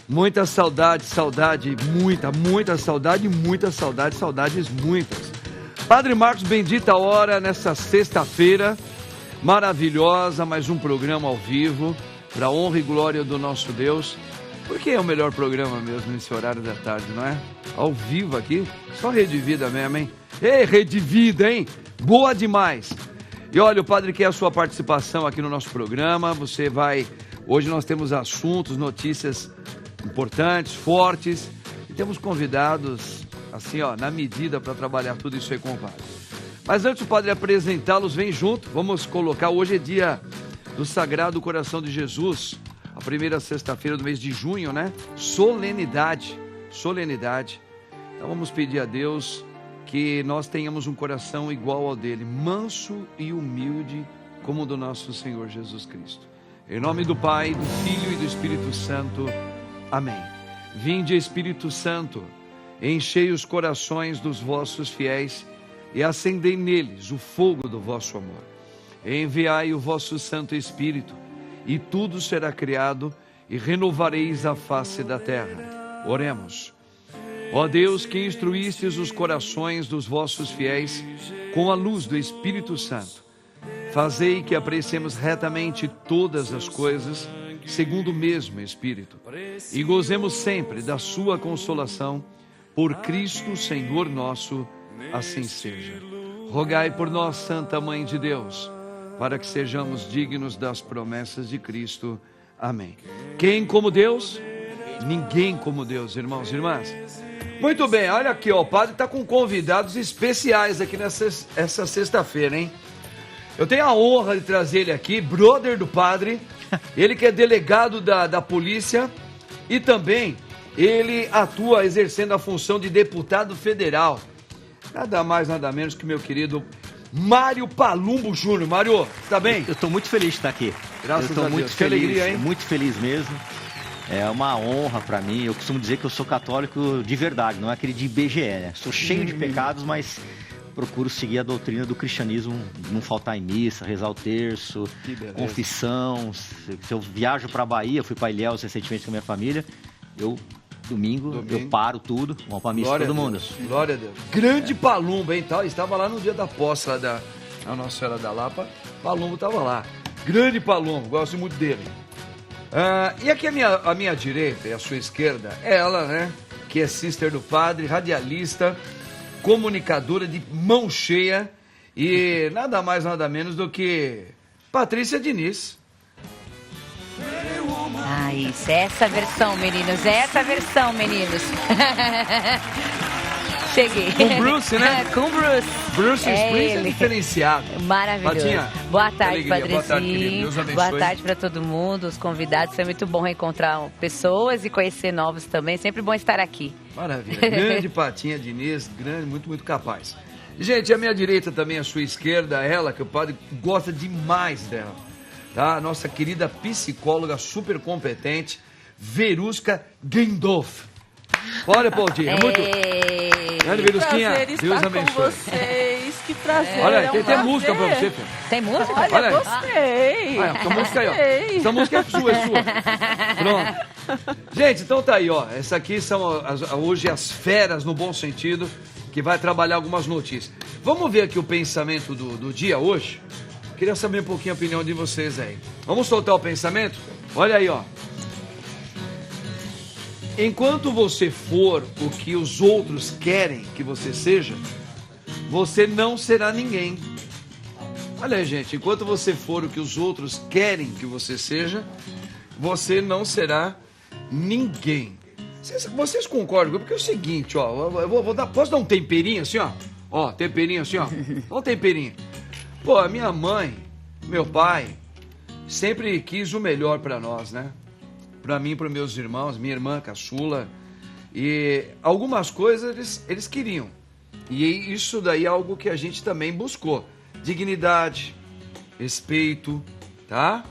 Muita saudade, muita saudade, saudades muitas. Padre Marcos, bendita hora nessa sexta-feira maravilhosa, mais um programa ao vivo, para a honra e glória do nosso Deus. Porque é o melhor programa mesmo nesse horário da tarde, não é? Ao vivo aqui, só Rede Vida mesmo, hein? Ei, Rede Vida, hein? Boa demais! E olha, o Padre quer a sua participação aqui no nosso programa. Hoje nós temos assuntos, notícias importantes, fortes, e temos convidados, assim, ó, na medida para trabalhar tudo isso aí com o Padre. Mas antes do Padre apresentá-los, vem junto, vamos colocar, hoje é dia do Sagrado Coração de Jesus, a primeira sexta-feira do mês de junho, né? Solenidade. Então vamos pedir a Deus que nós tenhamos um coração igual ao dele, manso e humilde, como o do nosso Senhor Jesus Cristo. Em nome do Pai, do Filho e do Espírito Santo. Amém. Vinde, Espírito Santo, enchei os corações dos vossos fiéis e acendei neles o fogo do vosso amor. Enviai o vosso Santo Espírito e tudo será criado e renovareis a face da terra. Oremos. Ó Deus, que instruístes os corações dos vossos fiéis com a luz do Espírito Santo, fazei que apreciemos retamente todas as coisas segundo o mesmo Espírito, e gozemos sempre da sua consolação, por Cristo Senhor nosso, assim seja. Rogai por nós, Santa Mãe de Deus, para que sejamos dignos das promessas de Cristo. Amém. Quem como Deus? Ninguém como Deus, irmãos e irmãs. Muito bem, olha aqui, ó, o Padre está com convidados especiais aqui essa sexta-feira, hein? Eu tenho a honra de trazer ele aqui, brother do Padre, ele que é delegado da polícia e também ele atua exercendo a função de deputado federal. Nada mais, nada menos que meu querido Mário Palumbo Júnior. Mário, tá bem? Eu estou muito feliz de estar aqui. Graças a Deus. Muito feliz, alegria, hein? Muito feliz mesmo. É uma honra para mim. Eu costumo dizer que eu sou católico de verdade, não é aquele de IBGE, né? Sou cheio de pecados, mas procuro seguir a doutrina do cristianismo, não faltar em missa, rezar o terço, confissão. Se eu viajo para a Bahia, fui para Ilhéus recentemente com a minha família, domingo eu paro tudo, vamos para a missa todo mundo. Glória a Deus. Grande Palumbo, hein? Estava lá no dia da posse lá da Nossa Senhora da Lapa, Palumbo estava lá. Grande Palumbo, gosto muito dele. E aqui a minha direita e a sua esquerda, ela, né? Que é sister do Padre, radialista, comunicadora de mão cheia e nada mais, nada menos do que Patrícia Diniz. Isso, essa versão, meninos, Cheguei. Com Bruce, né? Com Bruce. Bruce Springsteen é diferenciado. Maravilhoso. Patinha, boa tarde, Padrezinho. Boa tarde, querido. Deus abençoe. Boa tarde para todo mundo, os convidados. É muito bom reencontrar pessoas e conhecer novos também. Sempre bom estar aqui. Maravilha. Grande Patinha Diniz, grande, muito, muito capaz. Gente, à minha direita também, à sua esquerda, ela, que o Padre gosta demais dela. Tá? Nossa querida psicóloga super competente, Verusca Gendolf. Olha, Paulinho, muito... Grande Verusquinha, Deus abençoe. Com vocês, que prazer. Olha, tem música pra você, filho. Tem música? Olha, gostei. Olha, essa música aí, ó. Essa música é sua, Pronto. Gente, então tá aí, ó. Essa aqui são hoje as feras, no bom sentido, que vai trabalhar algumas notícias. Vamos ver aqui o pensamento do dia hoje? Queria saber um pouquinho a opinião de vocês aí. Vamos soltar o pensamento? Olha aí, ó. Enquanto você for o que os outros querem que você seja, você não será ninguém. Olha aí, gente, enquanto você for o que os outros querem que você seja, você não será ninguém. Vocês concordam comigo? Porque é o seguinte, ó, posso dar um temperinho assim, ó? Ó, temperinho assim, ó. Olha um temperinho. Pô, a minha mãe, meu pai, sempre quis o melhor pra nós, né? Pra mim, para meus irmãos, minha irmã caçula, e algumas coisas eles queriam, e isso daí é algo que a gente também buscou, dignidade, respeito, tá?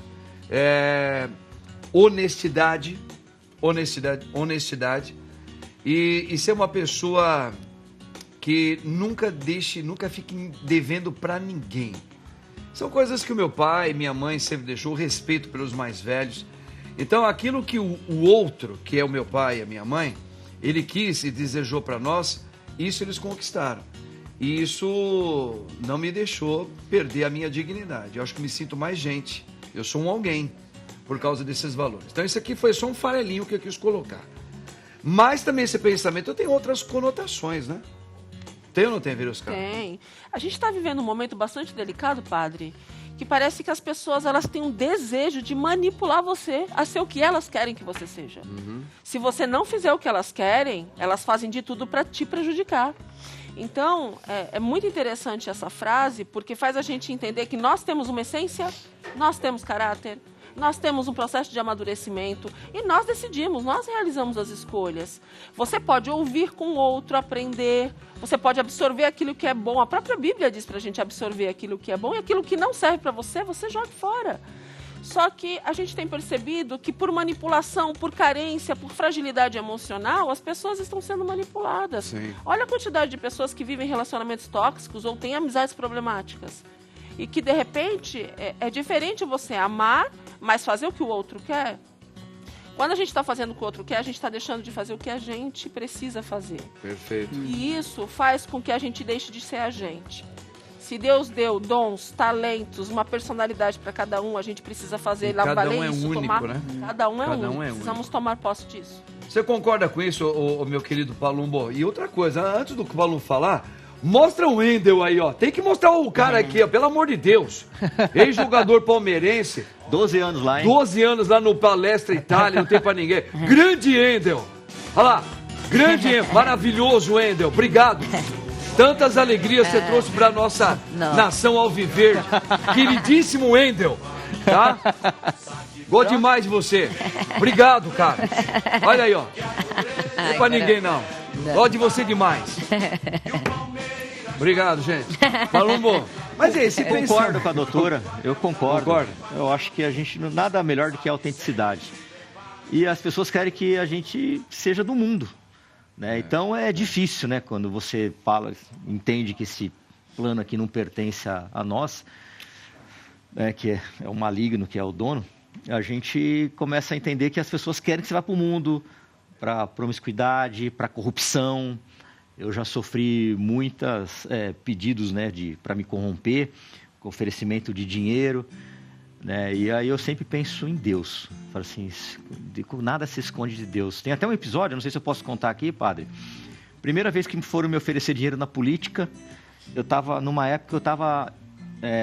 Honestidade, e ser uma pessoa que nunca fique devendo pra ninguém. São coisas que o meu pai e minha mãe sempre deixou, o respeito pelos mais velhos. Então, aquilo que o outro, que é o meu pai e a minha mãe, ele quis e desejou para nós, isso eles conquistaram. E isso não me deixou perder a minha dignidade. Eu acho que me sinto mais gente. Eu sou um alguém por causa desses valores. Então, isso aqui foi só um farelinho que eu quis colocar. Mas também esse pensamento tem outras conotações, né? Tem ou não tem, Verusca? Tem. A gente está vivendo um momento bastante delicado, padre, que parece que as pessoas elas têm um desejo de manipular você a ser o que elas querem que você seja. Se você não fizer o que elas querem, elas fazem de tudo para te prejudicar. Então, é muito interessante essa frase, porque faz a gente entender que nós temos uma essência, nós temos caráter, nós temos um processo de amadurecimento e nós decidimos, nós realizamos as escolhas. Você pode ouvir com o outro, aprender, você pode absorver aquilo que é bom. A própria Bíblia diz para a gente absorver aquilo que é bom e aquilo que não serve para você, você joga fora. Só que a gente tem percebido que por manipulação, por carência, por fragilidade emocional, as pessoas estão sendo manipuladas. Sim. Olha a quantidade de pessoas que vivem relacionamentos tóxicos ou têm amizades problemáticas. E que, de repente, é diferente você amar, mas fazer o que o outro quer. Quando a gente está fazendo o que o outro quer, a gente está deixando de fazer o que a gente precisa fazer. Perfeito. E isso faz com que a gente deixe de ser a gente. Se Deus deu dons, talentos, uma personalidade para cada um, a gente precisa fazer, cada um é único, né? Cada um é Cada um único. é Precisamos único. tomar posse disso. Você concorda com isso, ô, meu querido Palumbo? E outra coisa, antes do Palumbo falar, mostra o Wendel aí, ó. Tem que mostrar o cara aqui, ó, pelo amor de Deus. Ex-jogador palmeirense. 12 anos lá, hein? 12 anos lá no Palestra Itália, não tem pra ninguém. Grande Wendel. Olha lá, grande Wendel, maravilhoso Wendel, obrigado. Tantas alegrias você trouxe pra nossa nação alviverde. Queridíssimo Wendel, tá? Gosto demais de você. Obrigado, cara. Olha aí, ó. Não é pra ninguém, não. Gosto de você demais. Obrigado, gente. Palumbo. Mas é esse Eu concordo com a doutora, eu concordo. Eu acho que a gente nada melhor do que a autenticidade. E as pessoas querem que a gente seja do mundo, né? Então é difícil, né? Quando você fala, entende que esse plano aqui não pertence a nós, né? Que é o maligno, que é o dono, a gente começa a entender que as pessoas querem que você vá para o mundo, para promiscuidade, para corrupção. Eu já sofri muitos pedidos, né, para me corromper, com oferecimento de dinheiro, né, e aí eu sempre penso em Deus. Falo assim, nada se esconde de Deus. Tem até um episódio, não sei se eu posso contar aqui, padre. Primeira vez que foram me oferecer dinheiro na política, numa época que eu estava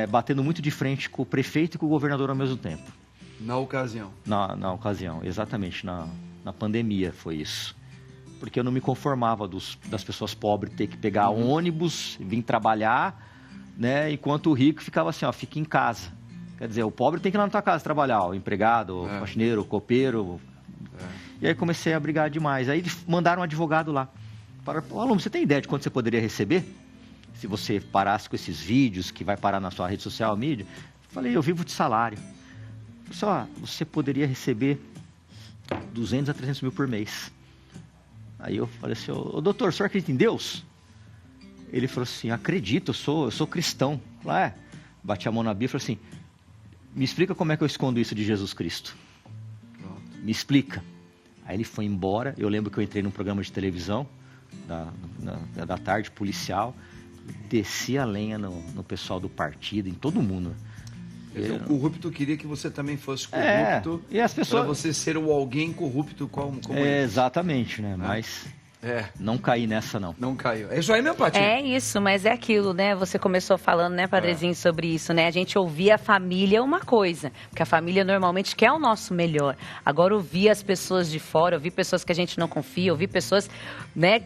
batendo muito de frente com o prefeito e com o governador ao mesmo tempo. Na ocasião. Na ocasião, exatamente, na pandemia foi isso. Porque eu não me conformava das pessoas pobres ter que pegar ônibus, vir trabalhar, né? Enquanto o rico ficava assim, ó, fica em casa. Quer dizer, o pobre tem que ir lá na tua casa trabalhar, o empregado, o faxineiro, o copeiro. E aí comecei a brigar demais. Aí mandaram um advogado lá. Falaram, aluno, você tem ideia de quanto você poderia receber? Se você parasse com esses vídeos que vai parar na sua rede social, mídia? Falei, eu vivo de salário. Só, você poderia receber 200 a 300 mil por mês. Aí eu falei assim, ô doutor, o senhor acredita em Deus? Ele falou assim, acredito, eu sou cristão. Falei, bati a mão na Bíblia e falei assim, me explica como é que eu escondo isso de Jesus Cristo. Pronto. Me explica. Aí ele foi embora, eu lembro que eu entrei num programa de televisão, da tarde, policial, desci a lenha no pessoal do partido, em todo mundo. O corrupto queria que você também fosse corrupto, e as pessoas... para você ser o alguém corrupto como ele. Exatamente, né? Mas não caí nessa, não. Não caiu. É isso aí, meu Patinho? É isso, mas é aquilo, né? Você começou falando, né, Padrezinho, sobre isso, né? A gente ouvir a família é uma coisa, porque a família normalmente quer o nosso melhor. Agora, ouvir as pessoas de fora, ouvir pessoas que a gente não confia, ouvir pessoas, né,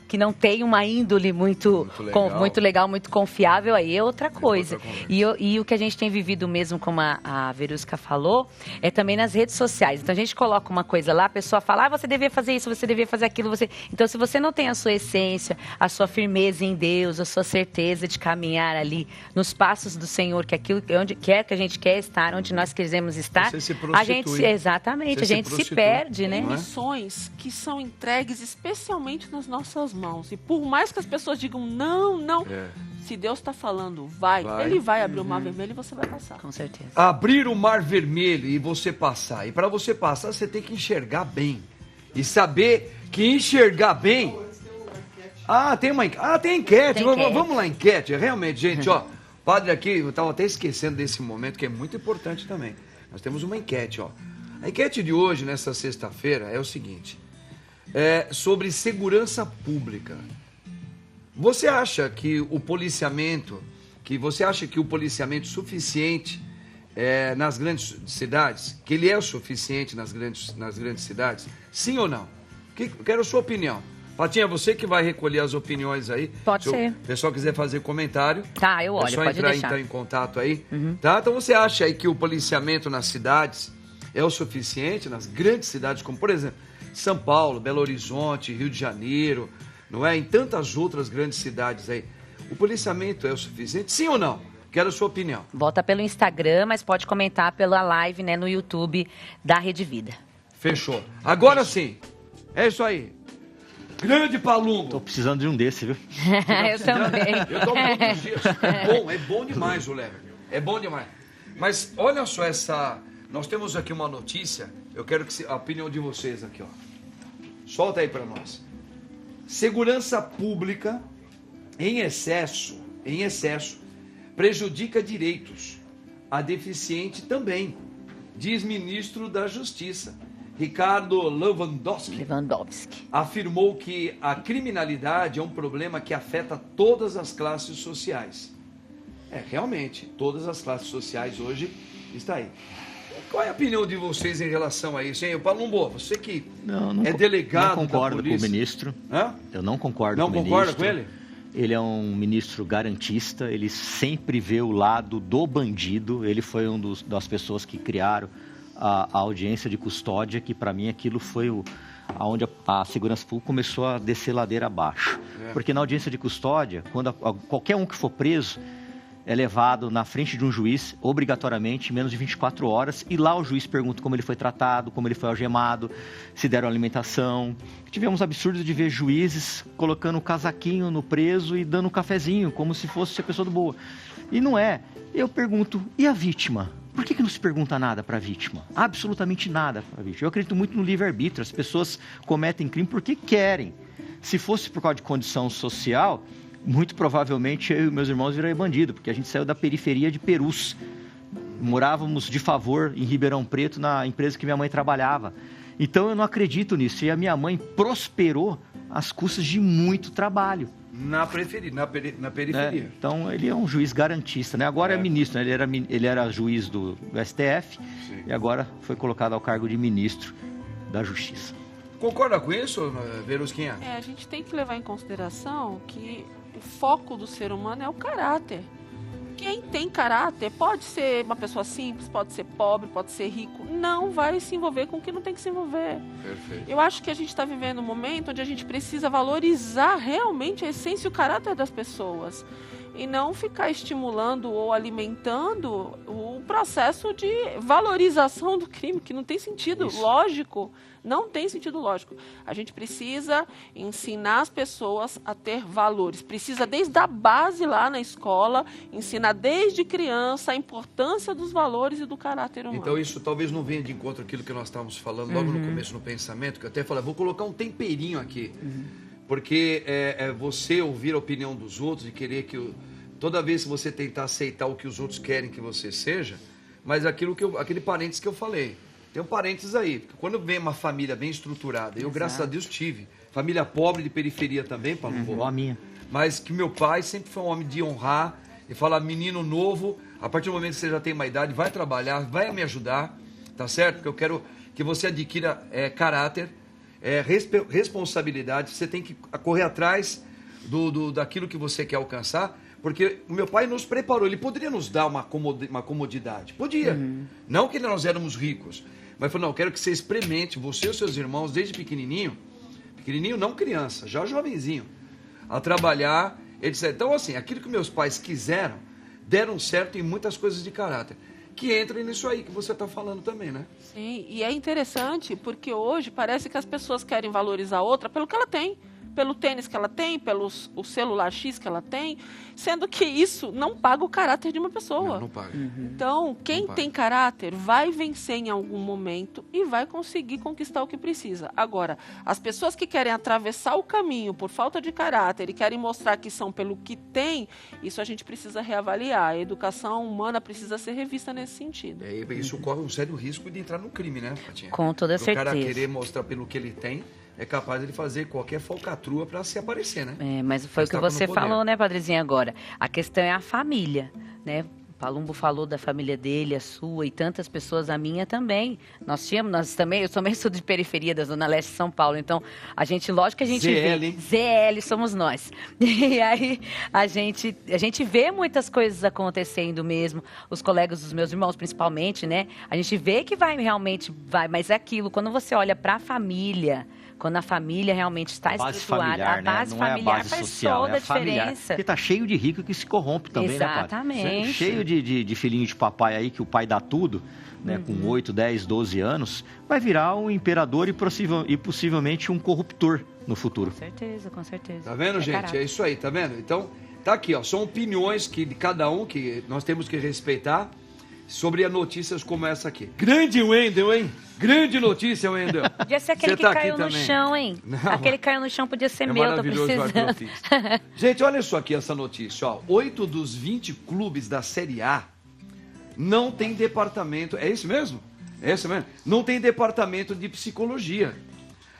que não tem uma índole muito legal, muito confiável, aí é outra coisa. E o que a gente tem vivido mesmo, como a Verusca falou, é também nas redes sociais. Então a gente coloca uma coisa lá, a pessoa fala, você devia fazer isso, você devia fazer aquilo. Então se você não tem a sua essência, a sua firmeza em Deus, a sua certeza de caminhar ali nos passos do Senhor, que aquilo onde quer que a gente quer estar, onde nós queremos estar, você se prostitui. A gente se perde, né? Tem missões que são entregues especialmente nas nossas mãos. mãos. E por mais que as pessoas digam não, se Deus está falando, vai, Ele vai abrir o mar vermelho e você vai passar. Com certeza. Abrir o mar vermelho e você passar. E para você passar, você tem que enxergar bem. E saber que enxergar bem... tem enquete. Vamos lá, enquete. Realmente, gente, ó. Padre aqui, eu estava até esquecendo desse momento, que é muito importante também. Nós temos uma enquete, ó. A enquete de hoje, nessa sexta-feira, é o seguinte. É sobre segurança pública. Você acha que o policiamento suficiente nas grandes cidades, que ele é o suficiente nas grandes cidades? Sim ou não? Quero a sua opinião. Patinha, você que vai recolher as opiniões aí. Pode ser. Se o pessoal quiser fazer comentário. Tá, eu olho, é só pode entrar deixar. Então, em contato aí. Tá? Então você acha aí que o policiamento nas cidades é o suficiente, nas grandes cidades, como por exemplo, São Paulo, Belo Horizonte, Rio de Janeiro, não é? Em tantas outras grandes cidades aí. O policiamento é o suficiente? Sim ou não? Quero a sua opinião. Vota pelo Instagram, mas pode comentar pela live, né, no YouTube da Rede Vida. Fechou. Agora sim. É isso aí. Grande Palumbo. Tô precisando de um desse, viu? Eu também. Eu tomo todos os dias. É bom demais o Lever. É bom demais. Mas olha só nós temos aqui uma notícia. Eu quero a opinião de vocês aqui, ó. Solta aí para nós. Segurança pública em excesso, prejudica direitos. A deficiente também, diz ministro da Justiça. Ricardo Lewandowski afirmou que a criminalidade é um problema que afeta todas as classes sociais. Realmente, todas as classes sociais hoje está aí. Qual é a opinião de vocês em relação a isso, hein? Palumbo, você que é delegado da polícia. Não concordo com o ministro. Hã? Eu não concordo com o ministro. Não concorda com ele? Ele é um ministro garantista, ele sempre vê o lado do bandido. Ele foi das pessoas que criaram a audiência de custódia, que para mim aquilo foi onde a segurança pública começou a descer ladeira abaixo. Porque na audiência de custódia, quando qualquer um que for preso é levado na frente de um juiz, obrigatoriamente, em menos de 24 horas, e lá o juiz pergunta como ele foi tratado, como ele foi algemado, se deram alimentação. Tivemos absurdos de ver juízes colocando um casaquinho no preso e dando um cafezinho, como se fosse a pessoa do boa. E não é. Eu pergunto, e a vítima? Por que não se pergunta nada para a vítima? Absolutamente nada para a vítima. Eu acredito muito no livre-arbítrio. As pessoas cometem crime porque querem. Se fosse por causa de condição social, muito provavelmente eu e meus irmãos virariam bandido, porque a gente saiu da periferia de Perus. Morávamos de favor em Ribeirão Preto, na empresa que minha mãe trabalhava. Então eu não acredito nisso. E a minha mãe prosperou às custas de muito trabalho. Na periferia. Então ele é um juiz garantista, né? Agora é ministro, né? Ele era juiz do STF. Sim. E agora foi colocado ao cargo de ministro da Justiça. Concorda com isso, Verusquinha? A gente tem que levar em consideração que o foco do ser humano é o caráter. Quem tem caráter pode ser uma pessoa simples, pode ser pobre, pode ser rico, não vai se envolver com o que não tem que se envolver. Perfeito. Eu acho que a gente está vivendo um momento onde a gente precisa valorizar realmente a essência e o caráter das pessoas e não ficar estimulando ou alimentando o processo de valorização do crime, que não tem sentido lógico. Não tem sentido lógico. A gente precisa ensinar as pessoas a ter valores. Precisa, desde a base lá na escola, ensinar desde criança a importância dos valores e do caráter humano. Então isso talvez não venha de encontro àquilo que nós estávamos falando logo no começo no pensamento, que eu até falei, vou colocar um temperinho aqui. Porque você ouvir a opinião dos outros e querer que... Toda vez que você tentar aceitar o que os outros querem que você seja, mas aquele parênteses que eu falei. Tem um parênteses aí, porque quando vem uma família bem estruturada, eu graças a Deus tive, família pobre de periferia também, Palumbo, a minha. Mas que meu pai sempre foi um homem de honrar e falar, menino novo, a partir do momento que você já tem uma idade, vai trabalhar, vai me ajudar, tá certo? Porque eu quero que você adquira caráter, responsabilidade, você tem que correr atrás daquilo que você quer alcançar, porque o meu pai nos preparou, ele poderia nos dar uma comodidade, podia, não que nós éramos ricos, mas falou, não, eu quero que você experimente, você e os seus irmãos, desde pequenininho não criança, já jovenzinho, a trabalhar, etc. Então assim, aquilo que meus pais quiseram, deram certo em muitas coisas de caráter, que entrem nisso aí que você está falando também, né? Sim, e é interessante, porque hoje parece que as pessoas querem valorizar a outra pelo que ela tem, pelo tênis que ela tem, pelo o celular X que ela tem, sendo que isso não paga o caráter de uma pessoa. Não paga. Então, quem tem caráter vai vencer em algum momento e vai conseguir conquistar o que precisa. Agora, as pessoas que querem atravessar o caminho por falta de caráter e querem mostrar que são pelo que tem, isso a gente precisa reavaliar. A educação humana precisa ser revista nesse sentido. Isso corre um sério risco de entrar no crime, né, Patinha? Com toda O cara certeza. querer mostrar pelo que ele tem, é capaz de ele fazer qualquer falcatrua para se aparecer, né? Mas foi o que você falou, né, Padrezinho, agora. A questão é a família, né? O Palumbo falou da família dele, a sua e tantas pessoas, a minha também. Nós também, eu também sou de periferia da Zona Leste de São Paulo, então a gente, lógico que a gente ZL. ZL somos nós. E aí a gente vê muitas coisas acontecendo mesmo, os colegas dos meus irmãos principalmente, né? A gente vê que realmente vai, mas é aquilo, quando você olha para a família, quando a família realmente está estruturada, a base familiar faz toda a diferença. Porque tá cheio de rico que se corrompe também, Exatamente. né, Padre? Cheio de filhinho de papai aí, que o pai dá tudo, né, com 8, 10, 12 anos, vai virar um imperador e possivelmente um corruptor no futuro. Com certeza. Tá vendo, gente? Caráter. É isso aí, tá vendo? Então, tá aqui, ó, são opiniões que de cada um que nós temos que respeitar sobre notícias como essa aqui. Grande Wendel, hein? Grande notícia, Wendel. Podia ser aquele Você que tá caiu aqui no também. chão, hein? Não. Aquele que caiu no chão podia ser É meu, tô maravilhoso o precisando. agrofista. Gente, olha só aqui essa notícia, ó. 8 dos 20 clubes da Série A não tem departamento... É isso mesmo? É isso mesmo? Não tem departamento de psicologia.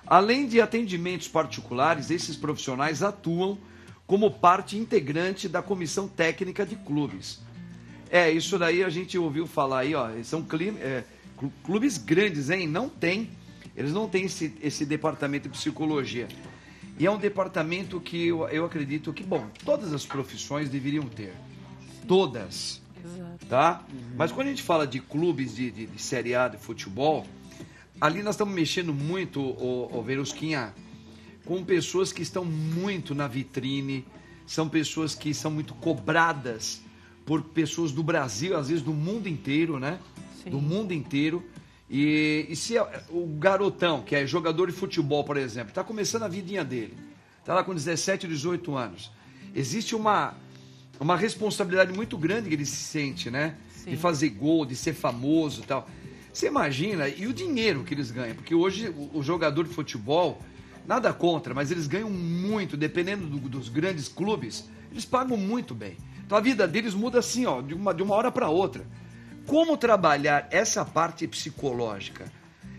Além de atendimentos particulares, esses profissionais atuam como parte integrante da comissão técnica de clubes. Isso daí a gente ouviu falar aí, ó. São clubes grandes, hein? Eles não têm esse departamento de psicologia. E é um departamento que eu acredito que, bom, todas as profissões deveriam ter. Todas. Exato. Tá? Mas quando a gente fala de clubes de Série A de futebol, ali nós estamos mexendo muito, ô Verusquinha, com pessoas que estão muito na vitrine, são pessoas que são muito cobradas por pessoas do Brasil, às vezes do mundo inteiro, né? Sim. Do mundo inteiro. E se o garotão, que é jogador de futebol, por exemplo, está começando a vidinha dele, está lá com 17, 18 anos, existe uma responsabilidade muito grande que ele se sente, né? Sim. De fazer gol, de ser famoso e tal. Você imagina, e o dinheiro que eles ganham, porque hoje o jogador de futebol, nada contra, mas eles ganham muito, dependendo dos grandes clubes, eles pagam muito bem. Então a vida deles muda assim, ó, de uma hora para outra. Como trabalhar essa parte psicológica?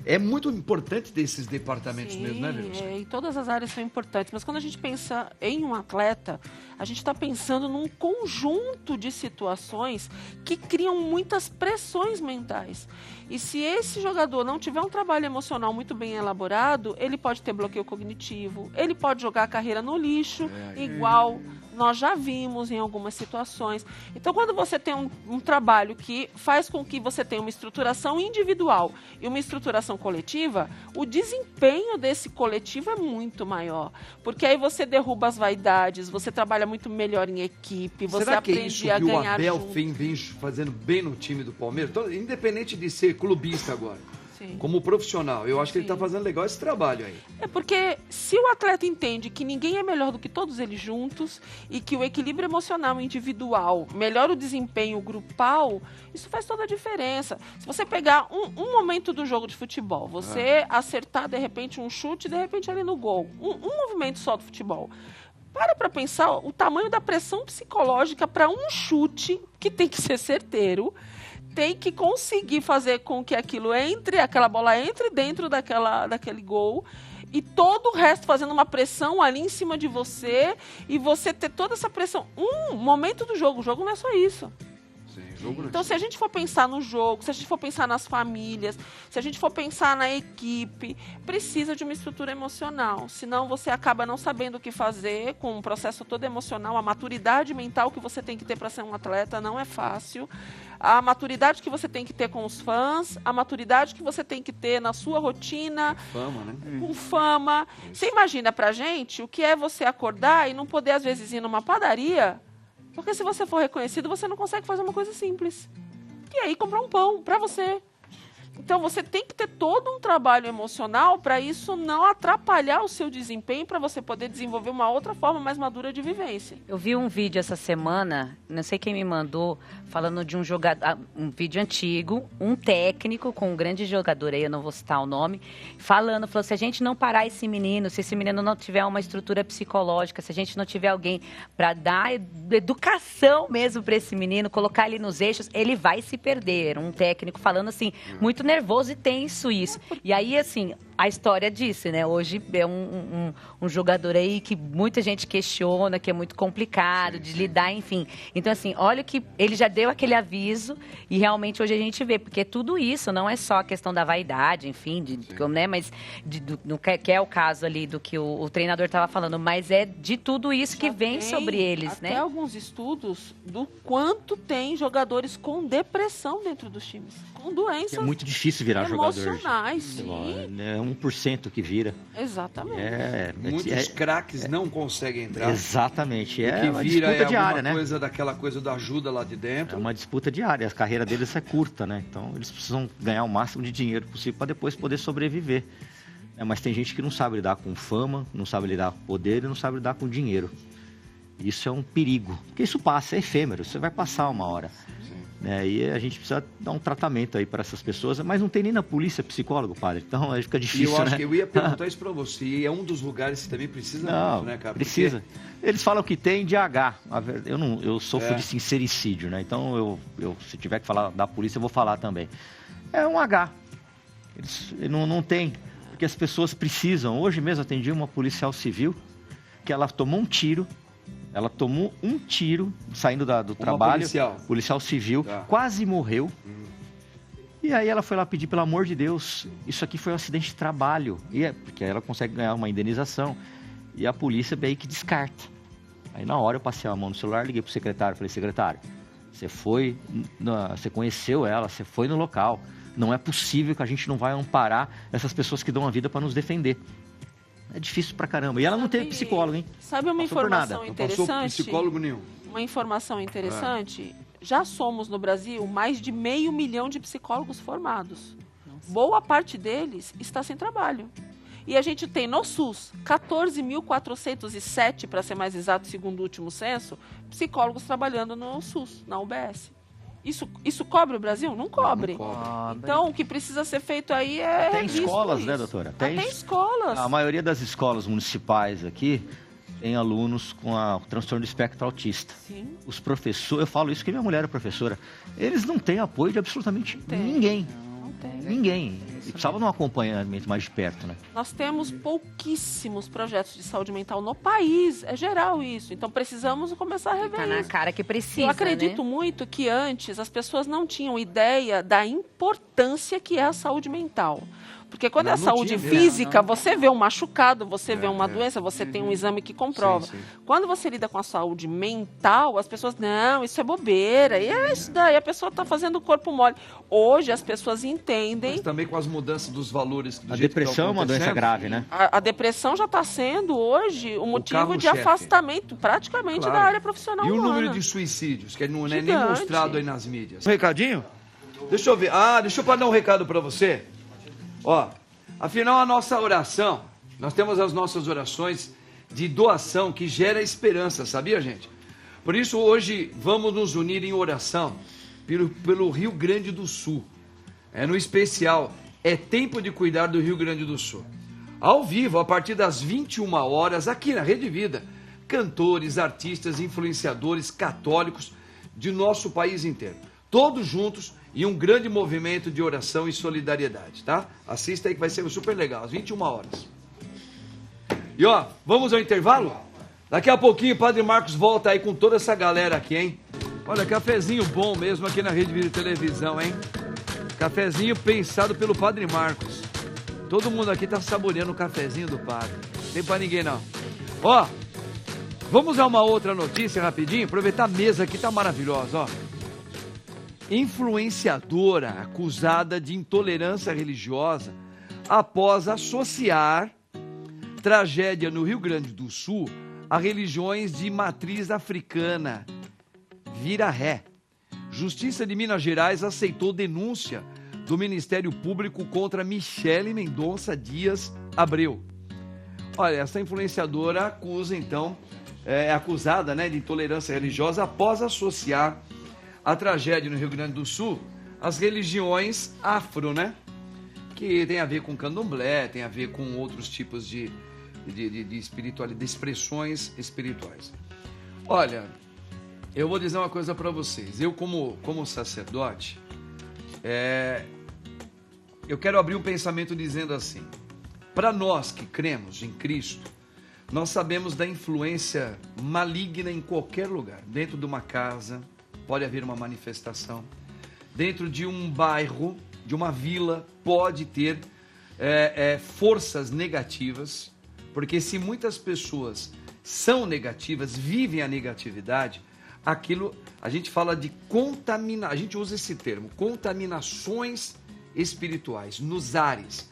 É muito importante desses departamentos mesmo, né, Verusca? E todas as áreas são importantes, mas quando a gente pensa em um atleta, a gente está pensando num conjunto de situações que criam muitas pressões mentais. E se esse jogador não tiver um trabalho emocional muito bem elaborado, ele pode ter bloqueio cognitivo, ele pode jogar a carreira no lixo, igual nós já vimos em algumas situações. Então, quando você tem um trabalho que faz com que você tenha uma estruturação individual e uma estruturação coletiva, o desempenho desse coletivo é muito maior. Porque aí você derruba as vaidades, você trabalha muito melhor em equipe, você Será que é aprende isso a que o ganhar Abel junto. vem fazendo bem no time do Palmeiras? Independente de ser clubista agora, Sim. como profissional, eu acho que ele está Sim. fazendo legal esse trabalho aí. É porque se o atleta entende que ninguém é melhor do que todos eles juntos e que o equilíbrio emocional individual melhora o desempenho grupal, isso faz toda a diferença. Se você pegar um momento do jogo de futebol, você acertar de repente um chute, de repente ali no gol, um movimento só do futebol. Para pensar o tamanho da pressão psicológica para um chute que tem que ser certeiro, tem que conseguir fazer com que aquela bola entre dentro daquele gol e todo o resto fazendo uma pressão ali em cima de você e você ter toda essa pressão. Um momento do jogo, o jogo não é só isso. Sim, jogo Então, se a gente for pensar no jogo, se a gente for pensar nas famílias, se a gente for pensar na equipe, precisa de uma estrutura emocional. Senão, você acaba não sabendo o que fazer com um processo todo emocional. A maturidade mental que você tem que ter para ser um atleta não é fácil. A maturidade que você tem que ter com os fãs, a maturidade que você tem que ter na sua rotina, fama, né? com fama. Você imagina pra gente o que é você acordar e não poder, às vezes, ir numa padaria, porque se você for reconhecido, você não consegue fazer uma coisa simples. E aí, comprar um pão pra você. Então, você tem que ter todo um trabalho emocional para isso não atrapalhar o seu desempenho, para você poder desenvolver uma outra forma mais madura de vivência. Eu vi um vídeo essa semana, não sei quem me mandou, falando de um jogador, um vídeo antigo, um técnico com um grande jogador aí, eu não vou citar o nome, falou, se a gente não parar esse menino, se esse menino não tiver uma estrutura psicológica, se a gente não tiver alguém para dar educação mesmo para esse menino, colocar ele nos eixos, ele vai se perder. Um técnico falando assim, muito nervoso e tenso isso. E aí, assim, a história disse, né? Hoje é um jogador aí que muita gente questiona, que é muito complicado de lidar, enfim. Então, assim, olha que ele já deu aquele aviso e realmente hoje a gente vê, porque tudo isso não é só a questão da vaidade, enfim, né? Mas que é o caso ali do que o treinador estava falando, mas é de tudo isso que vem sobre eles, até né? Alguns estudos do quanto tem jogadores com depressão dentro dos times, com doenças É muito difícil virar jogador. emocionais, sim. É 1% que vira. Exatamente. Muitos craques não conseguem entrar. Exatamente. O É que uma vira disputa é diária, né? coisa daquela coisa da ajuda lá de É dentro. uma disputa diária. A carreira deles é curta, né? Então, eles precisam ganhar o máximo de dinheiro possível para depois poder sobreviver. Mas tem gente que não sabe lidar com fama, não sabe lidar com poder e não sabe lidar com dinheiro. Isso é um perigo. Porque isso passa, é efêmero. Você vai passar uma hora. E a gente precisa dar um tratamento aí para essas pessoas, mas não tem nem na polícia psicólogo, padre. Então aí fica difícil, E eu acho né? que eu ia perguntar isso para você. E é um dos lugares que também precisa muito, né, cara? Precisa. Porque... Eles falam que tem DH. Eu sofro de sincericídio, né? Então se tiver que falar da polícia, eu vou falar também. É um H. Não tem. Porque as pessoas precisam. Hoje mesmo atendi uma policial civil que ela tomou um tiro. Ela tomou um tiro saindo do trabalho. Policial civil. Quase morreu. E aí ela foi lá pedir, pelo amor de Deus, isso aqui foi um acidente de trabalho. Porque ela consegue ganhar uma indenização. E a polícia veio que descarta. Aí na hora eu passei a mão no celular, liguei pro secretário. Falei, secretário, você conheceu ela, você foi no local. Não é possível que a gente não vai amparar essas pessoas que dão a vida para nos defender. É difícil pra caramba. E ela não teve psicólogo, hein? Sabe uma informação interessante? Não passou psicólogo nenhum. Uma informação interessante. Já somos no Brasil mais de 500 mil de psicólogos formados. Nossa. Boa parte deles está sem trabalho. E a gente tem no SUS 14.407, para ser mais exato, segundo o último censo, psicólogos trabalhando no SUS, na UBS. Isso cobre o Brasil? Não cobre. Não cobre. Então, o que precisa ser feito aí é... Tem escolas, né, doutora? Tem escolas. A maioria das escolas municipais aqui tem alunos com o transtorno do espectro autista. Sim. Os professores, eu falo isso porque minha mulher é professora, eles não têm apoio de absolutamente ninguém. Não tem. Ninguém. E precisava de um acompanhamento mais de perto, né? Nós temos pouquíssimos projetos de saúde mental no país. É geral isso. Então precisamos começar a rever Tá na isso. cara que precisa, Eu acredito muito que antes as pessoas não tinham ideia da importância que é a saúde mental. Porque quando é a saúde física, você vê um machucado, você vê uma doença, você tem um exame que comprova. Sim. Quando você lida com a saúde mental, as pessoas, não, isso é bobeira, e é isso daí, a pessoa está fazendo o corpo mole. Hoje as pessoas entendem... Mas também com as mudanças dos valores. A depressão é uma doença grave, né? A depressão já está sendo hoje o motivo de afastamento praticamente da área profissional humana. E o humana. número de suicídios, que não é nem Gigante. mostrado aí nas mídias. Um recadinho? Deixa eu ver. Deixa eu dar um recado para você. Afinal a nossa oração, nós temos as nossas orações de doação que gera esperança, sabia, gente? Por isso hoje vamos nos unir em oração pelo Rio Grande do Sul. No especial, é tempo de cuidar do Rio Grande do Sul. Ao vivo, a partir das 21 horas, aqui na Rede Vida, cantores, artistas, influenciadores católicos de nosso país inteiro. Todos juntos e um grande movimento de oração e solidariedade, tá? Assista aí que vai ser super legal, às 21 horas. E vamos ao intervalo? Daqui a pouquinho o Padre Marcos volta aí com toda essa galera aqui, hein? Olha, cafezinho bom mesmo aqui na Rede Vida Televisão, hein? Cafezinho pensado pelo Padre Marcos. Todo mundo aqui tá saboreando o cafezinho do padre. Não tem pra ninguém, não. Vamos a uma outra notícia rapidinho. Aproveitar a mesa aqui, tá maravilhosa, Influenciadora acusada de intolerância religiosa após associar tragédia no Rio Grande do Sul a religiões de matriz africana. Vira ré. Justiça de Minas Gerais aceitou denúncia do Ministério Público contra Michele Mendonça Dias Abreu. Olha, essa influenciadora acusa, então, é acusada, né, de intolerância religiosa após associar a tragédia no Rio Grande do Sul às religiões afro, né? Que tem a ver com candomblé, tem a ver com outros tipos de espiritualidade, de expressões espirituais. Olha, eu vou dizer uma coisa para vocês. Eu, como sacerdote, eu quero abrir um pensamento dizendo assim: para nós que cremos em Cristo, nós sabemos da influência maligna em qualquer lugar. Dentro de uma casa, pode haver uma manifestação. Dentro de um bairro, de uma vila, pode ter forças negativas. Porque se muitas pessoas são negativas, vivem a negatividade, aquilo, a gente fala de a gente usa esse termo, contaminações espirituais, nos ares.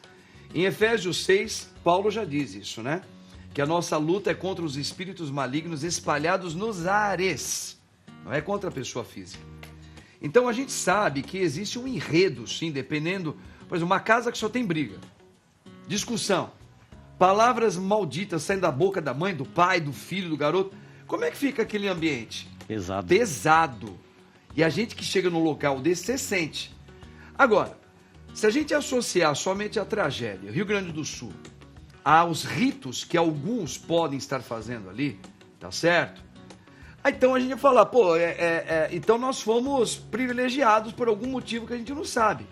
Em Efésios 6, Paulo já diz isso, né? Que a nossa luta é contra os espíritos malignos espalhados nos ares, não é contra a pessoa física. Então a gente sabe que existe um enredo, sim, dependendo, por exemplo, uma casa que só tem briga, discussão, palavras malditas saindo da boca da mãe, do pai, do filho, do garoto. Como é que fica aquele ambiente? Pesado. Pesado. E a gente que chega num local desse, você sente. Agora, se a gente associar somente a tragédia, Rio Grande do Sul, aos ritos que alguns podem estar fazendo ali, tá certo? Então a gente vai falar, então nós fomos privilegiados por algum motivo que a gente não sabe.